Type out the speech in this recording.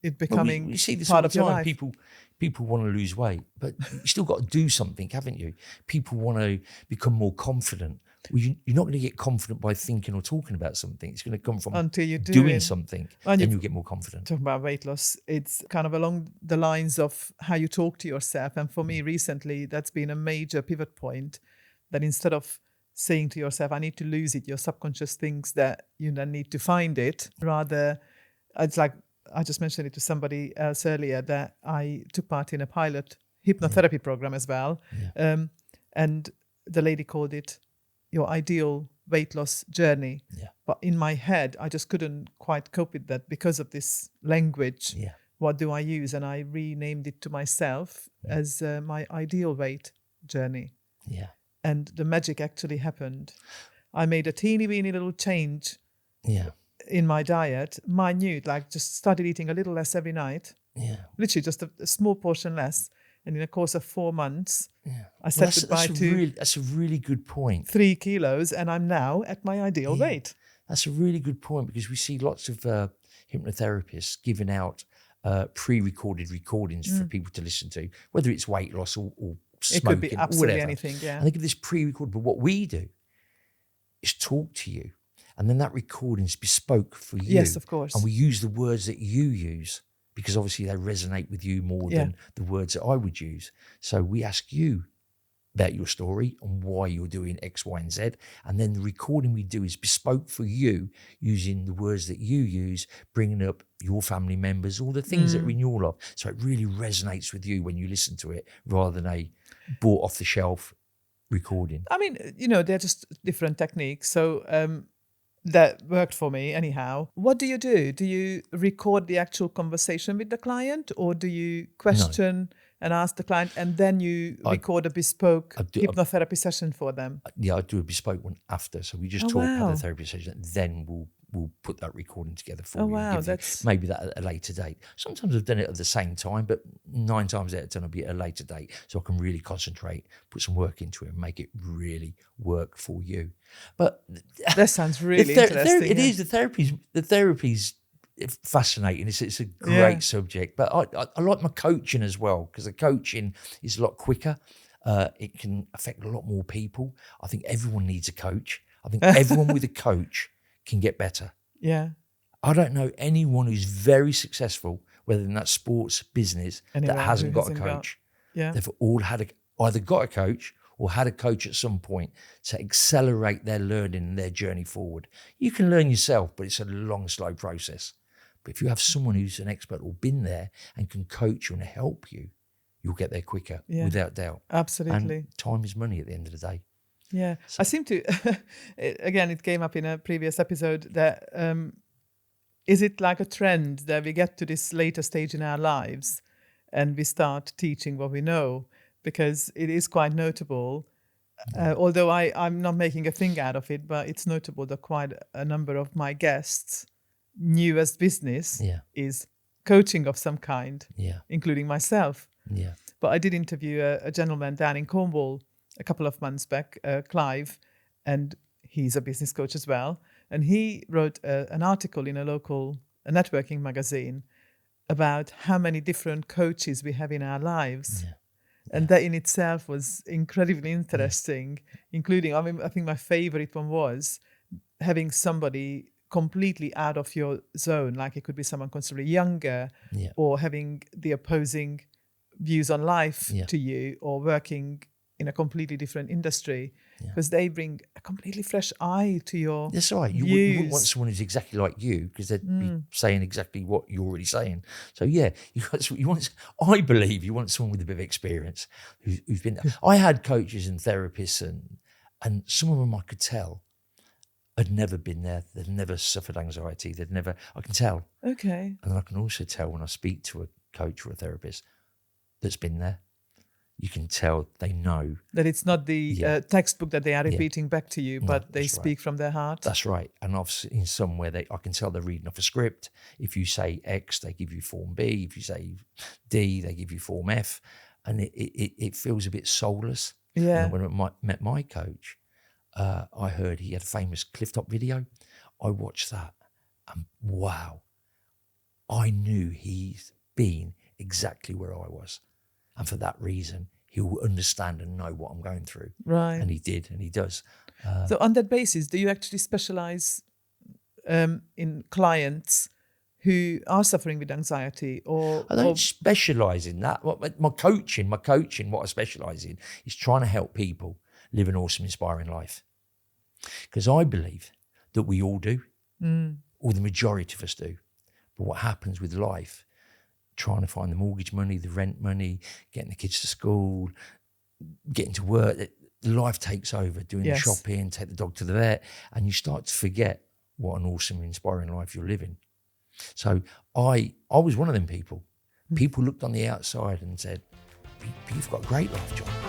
it Well, becoming we see this part all of the your time. life. People want to lose weight, but you still got to do something, haven't you? People want to become more confident. Well, you're not going to get confident by thinking or talking about something. It's going to come from Until you do doing it. something, And then you you'll get more confident. talking about weight loss, it's kind of along the lines of how you talk to yourself. And for me recently, that's been a major pivot point, that instead of saying to yourself, I need to lose it, your subconscious thinks that you then need to find it. Rather, it's like, I just mentioned it to somebody else earlier, that I took part in a pilot hypnotherapy program as well. Yeah. And the lady called it your ideal weight loss journey. Yeah. But in my head, I just couldn't quite cope with that because of this language. Yeah. What do I use? And I renamed it to myself as my ideal weight journey. Yeah. And the magic actually happened. I made a teeny weeny little change Yeah. in my diet, minute, like just started eating a little less every night. Yeah. Literally just a small portion less. And in the course of 4 months, I said Well, goodbye to that's a really good point. 3 kilos, and I'm now at my ideal weight. That's a really good point, because we see lots of hypnotherapists giving out pre-recorded recordings for people to listen to, whether it's weight loss or smoking, It could be absolutely or whatever. anything, yeah. And they give this pre-recorded, but what we do is talk to you, and then that recording is bespoke for you. Yes, of course. And we use the words that you use, because obviously they resonate with you more than the words that I would use. So we ask you about your story and why you're doing X, Y, and Z. And then the recording we do is bespoke for you, using the words that you use, bringing up your family members, all the things that are in your life. So it really resonates with you when you listen to it, rather than a bought off the shelf recording. I mean, they're just different techniques. So that worked for me anyhow. What do? Do you record the actual conversation with the client, or do you question and ask the client, and then you record a bespoke hypnotherapy session for them? Yeah, I do a bespoke one after. So we just talk, have a therapy session, then we'll put that recording together for you. Wow, maybe that at a later date. Sometimes I've done it at the same time, but 9 times out of 10 I'll be at a later date, so I can really concentrate, put some work into it, and make it really work for you. But that sounds really interesting. It is. The therapy's fascinating. It's a great subject. But I like my coaching as well, because the coaching is a lot quicker. It can affect a lot more people. I think everyone needs a coach. I think everyone with a coach can get better. Yeah. I don't know anyone who's very successful, whether in that sports business, that hasn't got a coach. They've all either got a coach or had a coach at some point to accelerate their learning and their journey forward. You can learn yourself, but it's a long, slow process. But if you have someone who's an expert or been there and can coach you and help you, you'll get there quicker, without doubt. Absolutely. And time is money at the end of the day. Yeah. So. I seem to, again, it came up in a previous episode that, is it like a trend that we get to this later stage in our lives and we start teaching what we know? Because it is quite notable, although I'm not making a thing out of it, but it's notable that quite a number of my guests' newest business is coaching of some kind, including myself. Yeah. But I did interview a gentleman down in Cornwall a couple of months back, Clive, and he's a business coach as well. And he wrote an article in a local networking magazine about how many different coaches we have in our lives. Yeah. And that in itself was incredibly interesting, including, I think my favorite one was having somebody completely out of your zone, like it could be someone considerably younger or having the opposing views on life to you, or working in a completely different industry, because they bring a completely fresh eye to your That's right. You wouldn't want someone who's exactly like you, because they'd be saying exactly what you're already saying. So you want. I believe you want someone with a bit of experience who's been. I had coaches and therapists, and some of them I could tell had never been there. They'd never suffered anxiety. I can tell. Okay. And I can also tell when I speak to a coach or a therapist that's been there. You can tell they know. That it's not the textbook that they are repeating back to you, but they speak from their heart. That's right. And I've seen some where I can tell they're reading off a script. If you say X, they give you form B. If you say D, they give you form F. And it feels a bit soulless. Yeah. And when I met my coach, I heard he had a famous clifftop video. I watched that and wow. I knew he's been exactly where I was. And for that reason, he'll understand and know what I'm going through. Right. And he did, and he does. So on that basis, do you actually specialize in clients who are suffering with anxiety, or I don't specialise in that. My coaching, what I specialise in is trying to help people live an awesome, inspiring life. Because I believe that we all do, or the majority of us do. But what happens with life, trying to find the mortgage money, the rent money, getting the kids to school, getting to work, life takes over, doing the shopping, take the dog to the vet, and you start to forget what an awesome, inspiring life you're living. So I was one of them people. People looked on the outside and said, "You've got a great life, John."